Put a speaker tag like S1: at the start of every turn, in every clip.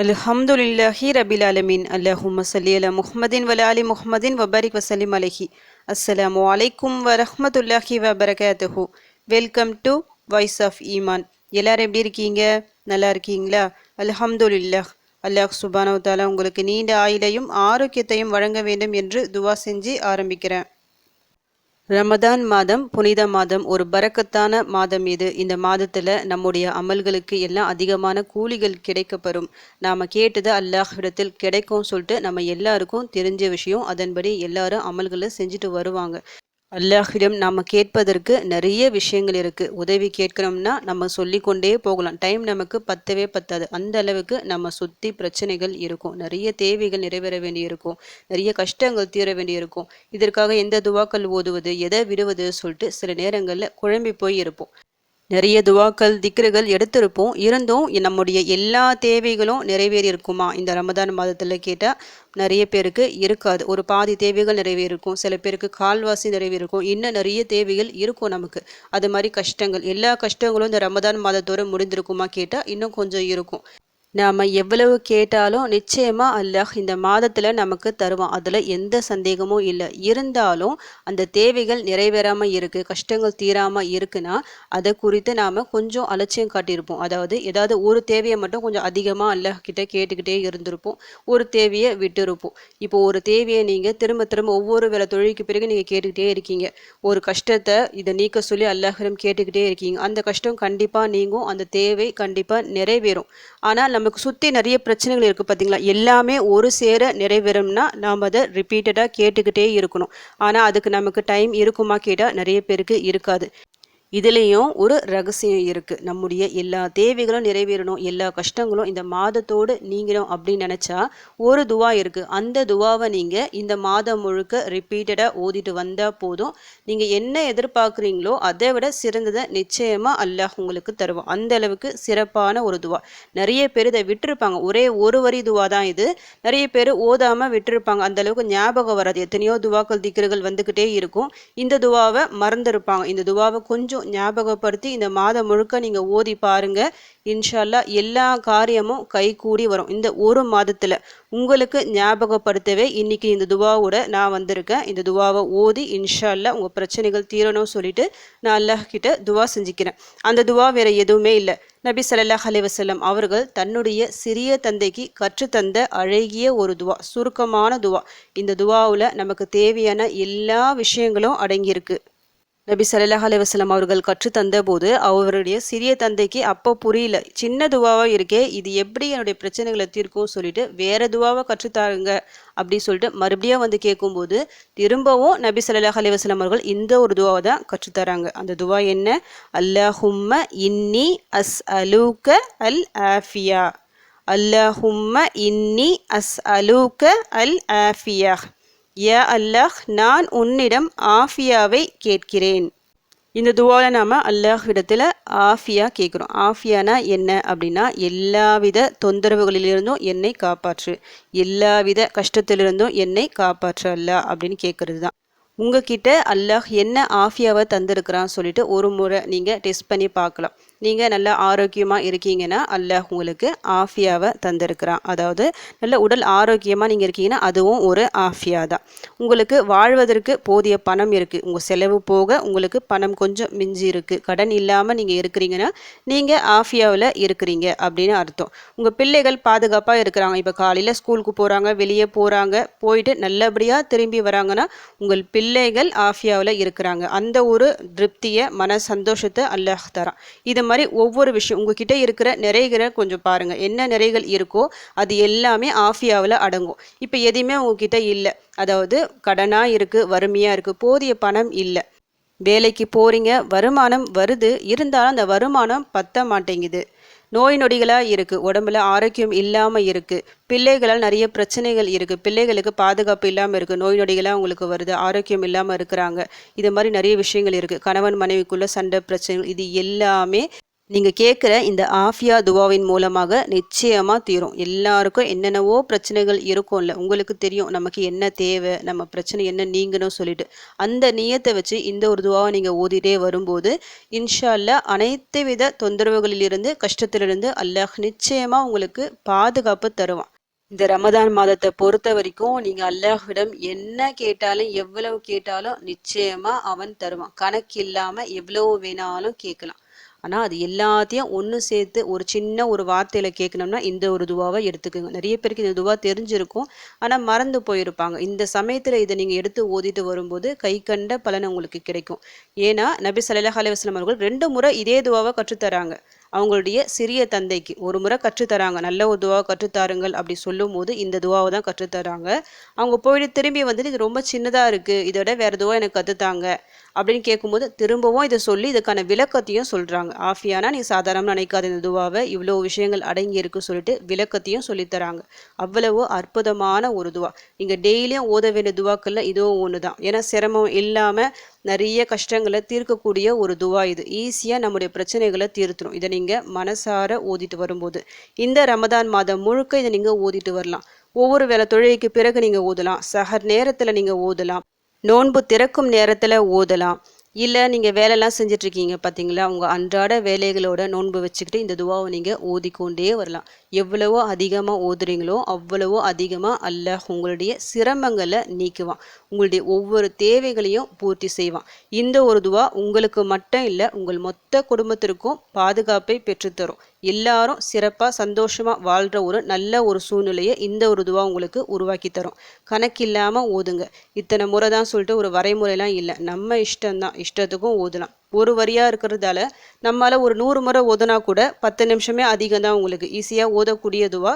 S1: அல்ஹம்துலில்லாஹி ரபில் ஆலமீன். அல்லஹும்ம ஸல்லி அலா முஹம்மதின் வ ஆலி முஹம்மதின் வபாரிக் வசல்லிம் அலைஹி. அஸ்ஸலாமு அலைக்கும் வரஹ்மத்துல்லாஹி வபரகாத்துஹு. வெல்கம் டு வாய்ஸ் ஆஃப் ஈமான். எல்லாரும் எப்படி இருக்கீங்க? நல்லா இருக்கீங்களா? அல்ஹம்துலில்லாஹ். அல்லாஹ் சுப்ஹானஹு வ தஆலா உங்களுக்கு நீண்ட ஆயுளையும் ஆரோக்கியத்தையும் வழங்க வேண்டும் என்று துவா செஞ்சு ஆரம்பிக்கிறேன். ரமதான் மாதம் புனித மாதம், ஒரு பரக்கத்தான மாதம் இது. இந்த மாதத்துல நம்முடைய அமல்களுக்கு எல்லாம் அதிகமான கூலிகள் கிடைக்கப்பெறும். நாம கேட்டது அல்லாஹ்விடத்தில் கிடைக்கும் சொல்லிட்டு நம்ம எல்லாருக்கும் தெரிஞ்ச விஷயம். அதன்படி எல்லாரும் அமல்களை செஞ்சுட்டு வருவாங்க. அல்லாஹ்விடம் நாம கேட்பதற்கு நிறைய விஷயங்கள் இருக்கு. உதவி கேட்கணும்னா நம்ம சொல்லிக்கொண்டே போகலாம். டைம் நமக்கு பத்தவே பத்தாது. அந்த அளவுக்கு நம்ம சுத்தி பிரச்சனைகள் இருக்கும். நிறைய தேவைகள் நிறைவேற வேண்டியிருக்கும். நிறைய கஷ்டங்கள் தீர வேண்டியிருக்கும். இதற்காக எந்த துவாக்கள் ஓதுவது, எதை விடுவது சொல்லிட்டு சில நேரங்கள்ல குழம்பி போய் இருப்போம். நிறைய துவாக்கள் திக்ருகள் எடுத்திருப்போம். இருந்தும் நம்முடைய எல்லா தேவைகளும் நிறைவேறி இருக்குமா இந்த ரமதான் மாதத்துல கேட்டா நிறைய பேருக்கு இருக்காது. ஒரு பாதி தேவைகள் நிறைவேறிருக்கும், சில பேருக்கு கால்வாசி நிறைவேறிருக்கும், இன்னும் நிறைய தேவைகள் இருக்கும் நமக்கு. அது மாதிரி கஷ்டங்கள், எல்லா கஷ்டங்களும் இந்த ரமதான் மாதத்தோட முடிந்திருக்குமா கேட்டா இன்னும் கொஞ்சம் இருக்கும். நாம் எவ்வளவு கேட்டாலும் நிச்சயமா அல்லாஹ் இந்த மாதத்தில் நமக்கு தருவான். அதில் எந்த சந்தேகமும் இல்லை. இருந்தாலும் அந்த தேவைகள் நிறைவேறாமல் இருக்குது, கஷ்டங்கள் தீராமல் இருக்குன்னா அதை குறித்து நாம் கொஞ்சம் அலட்சியம் காட்டியிருப்போம். அதாவது ஏதாவது ஒரு தேவையை மட்டும் கொஞ்சம் அதிகமாக அல்லாஹ் கிட்ட கேட்டுக்கிட்டே இருந்திருப்போம், ஒரு தேவையை விட்டுருப்போம். இப்போ ஒரு தேவையை நீங்கள் திரும்ப திரும்ப ஒவ்வொரு வேலை தொழிலுக்கு பிறகு நீங்கள் கேட்டுக்கிட்டே இருக்கீங்க. ஒரு கஷ்டத்தை இதை நீக்க சொல்லி அல்லாஹிடம் கேட்டுக்கிட்டே இருக்கீங்க. அந்த கஷ்டம் கண்டிப்பாக நீங்கும், அந்த தேவை கண்டிப்பாக நிறைவேறும். ஆனால் நமக்கு சுற்றி நிறைய பிரச்சனைகள் இருக்குது பார்த்தீங்களா? எல்லாமே ஒரு சேர நிறைவேறும்னா நாம் அதை ரிப்பீட்டடாக கேட்டுக்கிட்டே இருக்கணும். ஆனால் அதுக்கு நமக்கு டைம் இருக்குமா கேட்டால் நிறைய பேருக்கு இருக்காது. இதுலேயும் ஒரு ரகசியம் இருக்குது. நம்முடைய எல்லா தேவைகளும் நிறைவேறணும், எல்லா கஷ்டங்களும் இந்த மாதத்தோடு நீங்கணும் அப்படின்னு நினச்சா ஒரு துவா இருக்குது. அந்த துவாவை நீங்கள் இந்த மாதம் முழுக்க ரிப்பீட்டடாக ஓதிட்டு வந்தால் போதும். நீங்கள் என்ன எதிர்பார்க்குறீங்களோ அதை விட சிறந்ததை நிச்சயமாக அல்லாஹ் உங்களுக்கு தருவான். அந்த அளவுக்கு சிறப்பான ஒரு துவா. நிறைய பேர் இதை விட்டுருப்பாங்க. ஒரே ஒரு வரி துவா தான் இது. நிறைய பேர் ஓதாமல் விட்டுருப்பாங்க. அந்த அளவுக்கு ஞாபகம் வராது. எத்தனையோ துவாக்கள் திக்ருகள் வந்துக்கிட்டே இருக்கும். இந்த துவாவை மறந்துருப்பாங்க. இந்த துவாவை கொஞ்சம் ஞாபகப்படுத்தி இந்த மாதம் முழுக்க நீங்க ஓதி பாருங்க. இன்ஷா அல்லாஹ் எல்லா காரியமும் கைகூடி வரும். இந்த ஒரு மாதத்துல உங்களுக்கு ஞாபகப்படுத்தவே இன்னைக்கு இந்த துவாவோட நான் வந்திருக்கேன். இந்த துவாவை ஓதி இன்ஷா அல்லாஹ் உங்க பிரச்சனைகள் தீரணும்னு சொல்லிட்டு நான் அல்லாஹ் கிட்ட துவா செஞ்சுக்கிறேன். அந்த துவா வேற எதுவுமே இல்லை. நபி ஸல்லல்லாஹு அலைஹி வஸல்லம் அவர்கள் தன்னுடைய சிறிய தந்தைக்கு கற்றுத்தந்த அழகிய ஒரு துவா, சுருக்கமான துவா. இந்த துவாவில் நமக்கு தேவையான எல்லா விஷயங்களும் அடங்கியிருக்கு. நபி ஸல்லல்லாஹு அலைஹி வஸல்லம் அவர்கள் கற்றுத்தந்த போது அவருடைய சிறிய தந்தைக்கு அப்போ புரியல. சின்ன துவாவா இருக்கே, இது எப்படி என்னுடைய பிரச்சனைகளை தீர்க்கும் சொல்லிட்டு வேற துவாவை கற்றுத்தாருங்க அப்படி சொல்லிட்டு மறுபடியும் வந்து கேட்கும்போது திரும்பவும் நபி ஸல்லல்லாஹு அலைஹி வஸல்லம் அவர்கள் இந்த ஒரு துவாவை தான் கற்றுத்தராங்க. அந்த துவா என்ன? அல்லாஹும்ம இன்னி அஸ்அலுக அல் ஆஃபியா. அல்லாஹும்ம இன்னி அஸ்அலுக அல் ஆஃபியா. யா அல்லாஹ், நான் உன்னிடம் ஆஃபியாவை கேட்கிறேன். இந்த துவாவில் நாம் அல்லாஹ்விடத்தில் ஆஃபியா கேட்குறோம். ஆஃபியானா என்ன அப்படின்னா, எல்லாவித தொந்தரவுகளிலிருந்தும் என்னை காப்பாற்று, எல்லாவித கஷ்டத்திலிருந்தும் என்னை காப்பாற்று அல்லாஹ் அப்படின்னு கேட்குறது தான். உங்ககிட்ட அல்லாஹ் என்ன ஆஃபியாவை தந்திருக்கிறான்னு சொல்லிட்டு ஒரு முறை நீங்கள் டெஸ்ட் பண்ணி பார்க்கலாம். நீங்கள் நல்லா ஆரோக்கியமாக இருக்கீங்கன்னா அல்லாஹ் உங்களுக்கு ஆஃபியாவை தந்திருக்கிறான். அதாவது நல்ல உடல் ஆரோக்கியமாக நீங்கள் இருக்கீங்கன்னா அதுவும் ஒரு ஆஃபியா தான். உங்களுக்கு வாழ்வதற்கு போதிய பணம் இருக்குது, உங்கள் செலவு போக உங்களுக்கு பணம் கொஞ்சம் மிஞ்சி இருக்குது, கடன் இல்லாமல் நீங்கள் இருக்கிறீங்கன்னா நீங்கள் ஆஃபியாவில் இருக்கிறீங்க அப்படின்னு அர்த்தம். உங்கள் பிள்ளைகள் பாதுகாப்பாக இருக்கிறாங்க. இப்போ காலையில் ஸ்கூலுக்கு போகிறாங்க, வெளியே போகிறாங்க, போயிட்டு நல்லபடியாக திரும்பி வராங்கன்னா உங்கள் பிள்ளைகள் ஆஃபியாவில் இருக்கிறாங்க. அந்த ஒரு திருப்தியை, மன சந்தோஷத்தை அல்லாஹ் தரான். இது மாதிரி ஒவ்வொரு விஷயம் உங்ககிட்ட இருக்கிற நிறைகளை கொஞ்சம் பாருங்க. என்ன நிறைகள் இருக்கோ அது எல்லாமே ஆஃபியாவில் அடங்கும். இப்போ எதுவுமே உங்ககிட்ட இல்லை, அதாவது கடனாக இருக்குது, வறுமையாக இருக்குது, போதிய பணம் இல்லை, வேலைக்கு போறீங்க, வருமானம் வருது, இருந்தாலும் அந்த வருமானம் பத்த மாட்டேங்குது, நோய் நொடிகளாக இருக்குது, உடம்புல ஆரோக்கியம் இல்லாமல் இருக்குது, பிள்ளைகளால் நிறைய பிரச்சனைகள் இருக்குது, பிள்ளைகளுக்கு பாதுகாப்பு இல்லாமல் இருக்குது, நோய் நொடிகளாக உங்களுக்கு வருது, ஆரோக்கியம் இல்லாமல் இருக்கிறாங்க, இது மாதிரி நிறைய விஷயங்கள் இருக்குது, கணவன் மனைவிக்குள்ள சண்டை பிரச்சனைகள், இது எல்லாமே நீங்கள் கேட்குற இந்த ஆஃபியா துவாவின் மூலமாக நிச்சயமாக தீரும். எல்லாருக்கும் என்னென்னவோ பிரச்சனைகள் இருக்கும்ல, உங்களுக்கு தெரியும் நமக்கு என்ன தேவை, நம்ம பிரச்சனை என்ன நீங்கணும் சொல்லிட்டு. அந்த நியத்தை வச்சு இந்த ஒரு துவாவை நீங்கள் ஓதிட்டே வரும்போது இன்ஷா அல்லாஹ் அனைத்து வித தொந்தரவுகளிலிருந்து கஷ்டத்திலிருந்து அல்லாஹ் நிச்சயமாக உங்களுக்கு பாதுகாப்பு தருவான். இந்த ரமதான் மாதத்தை பொறுத்த வரைக்கும் நீங்கள் அல்லாஹ்விடம் என்ன கேட்டாலும் எவ்வளவு கேட்டாலும் நிச்சயமாக அவன் தருவான். கணக்கு இல்லாமல் எவ்வளவு வேணாலும் கேட்கலாம். ஆனால் அது எல்லாத்தையும் ஒன்று சேர்த்து ஒரு சின்ன ஒரு வார்த்தையில் கேட்கணும்னா இந்த ஒரு துவாவை எடுத்துக்கோங்க. நிறைய பேருக்கு இந்த துவா தெரிஞ்சிருக்கும், ஆனால் மறந்து போயிருப்பாங்க. இந்த சமயத்தில் இதை நீங்கள் எடுத்து ஓதிட்டு வரும்போது கை கண்ட பலன் உங்களுக்கு கிடைக்கும். ஏன்னா நபி ஸல்லல்லாஹு அலைஹி வஸல்லம் அவர்கள் 2 முறை இதே துவாவை கற்றுத்தராங்க. அவங்களுடைய சிறிய தந்தைக்கு ஒரு முறை கற்றுத்தராங்க, நல்ல ஒரு துவாவை கற்றுத்தாருங்கள் அப்படி சொல்லும் போது இந்த துவாவை தான் கற்றுத்தராங்க. அவங்க போயிட்டு திரும்பி வந்துட்டு இது ரொம்ப சின்னதாக இருக்குது, இதோட வேறு துவா எனக்கு கற்றுத்தாங்க அப்படின்னு கேட்கும்போது திரும்பவும் இதை சொல்லி இதுக்கான விளக்கத்தையும் சொல்கிறாங்க. ஆஃபியானா நீ சாதாரணமாக நினைக்காத இந்த துவாவை இவ்வளோ விஷயங்கள் அடங்கி இருக்கு சொல்லிட்டு விளக்கத்தையும் சொல்லித்தராங்க. அவ்வளவு அற்புதமான ஒரு துவா. நீங்கள் டெய்லியும் ஓத வேண்டிய துவாக்கள்ல இதுவும் ஒன்று தான். ஏன்னா சிரமம் இல்லாமல் நிறைய கஷ்டங்களை தீர்க்கக்கூடிய ஒரு துவா இது. ஈஸியாக நம்முடைய பிரச்சனைகளை தீர்த்துரும் இதை நீங்கள் மனசார ஓதிட்டு வரும்போது. இந்த ரமதான் மாதம் முழுக்க இதை நீங்கள் ஓதிட்டு வரலாம். ஒவ்வொரு வேளை தொழுகைக்கு பிறகு நீங்கள் ஓதலாம், சஹர் நேரத்தில் நீங்கள் ஓதலாம், நோன்பு திறக்கும் நேரத்தில் ஓதலாம். இல்லை நீங்கள் வேலைலாம் செஞ்சிட்ருக்கீங்க பார்த்தீங்களா, உங்கள் அன்றாட வேலைகளோட நோன்பு வச்சுக்கிட்டு இந்த துவாவை நீங்கள் ஓதிக்கொண்டே வரலாம். எவ்வளவோ அதிகமாக ஓதுறீங்களோ அவ்வளவோ அதிகமாக அல்லாஹ் உங்களுடைய சிரமங்களை நீக்குவான், உங்களுடைய ஒவ்வொரு தேவைகளையும் பூர்த்தி செய்வான். இந்த ஒரு துவா உங்களுக்கு மட்டும் இல்லை, உங்கள் மொத்த குடும்பத்திற்கும் பாதுகாப்பை பெற்றுத்தரும். எல்லாரும் சிறப்பாக சந்தோஷமாக வாழ்கிற ஒரு நல்ல ஒரு சூழ்நிலையை இந்த ஒரு துவா உங்களுக்கு உருவாக்கி தரும். கணக்கில்லாமல் ஓதுங்க. இத்தனை முறை தான் சொல்லிட்டு ஒரு வரைமுறைலாம் இல்லை, நம்ம இஷ்டம்தான், இஷ்டத்துக்கும் ஓதலாம். ஒரு வரியாக இருக்கிறதால நம்மளால் ஒரு 100 முறை ஓதுனா கூட 10 நிமிஷமே அதிகம் தான், உங்களுக்கு ஈஸியாக ஓதக்கூடிய துவா.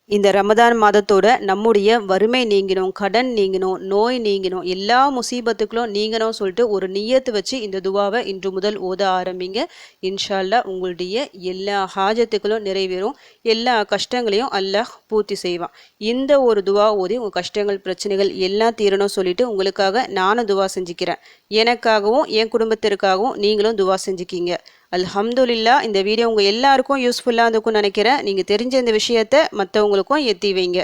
S1: இந்த ரமதான் மாதத்தோட நம்முடைய வறுமை நீங்கணும், கடன் நீங்கணும், நோய் நீங்கணும், எல்லா முசீபத்துக்களும் நீங்கணும் சொல்லிட்டு ஒரு நியத்து வச்சு இந்த துவாவை இன்று முதல் ஓத ஆரம்பிங்க. இன்ஷா அல்லாஹ் உங்களுடைய எல்லா ஹாஜத்துக்களும் நிறைவேறும், எல்லா கஷ்டங்களையும் அல்லாஹ் பூர்த்தி செய்வான். இந்த ஒரு துவா ஓதி உங்கள் கஷ்டங்கள் பிரச்சனைகள் எல்லாம் தீரணும் சொல்லிட்டு உங்களுக்காக நானும் துவா செஞ்சுக்கிறேன். எனக்காகவும் என் குடும்பத்திற்காகவும் நீங்களும் துவா செஞ்சுக்கிங்க. அல்ஹம்துலில்லாஹ். இந்த வீடியோ உங்கள் எல்லாருக்கும் யூஸ்ஃபுல்லாக இருக்கும்னு நினைக்கிறேன். நீங்கள் தெரிஞ்ச இந்த விஷயத்தை மற்றவங்களுக்கும் எத்தி வைங்க.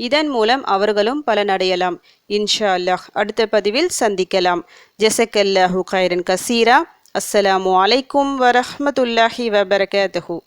S1: இதன் மூலம் அவர்களும் பலனடையலாம். இன்ஷா அல்லாஹ். அடுத்த பதிவில் சந்திக்கலாம். ஜஸக்கல்லாஹு கைரன் கசீரா. அஸ்ஸலாமு அலைக்கும் வரஹ்மத்துல்லாஹி வபரகாத்துஹு.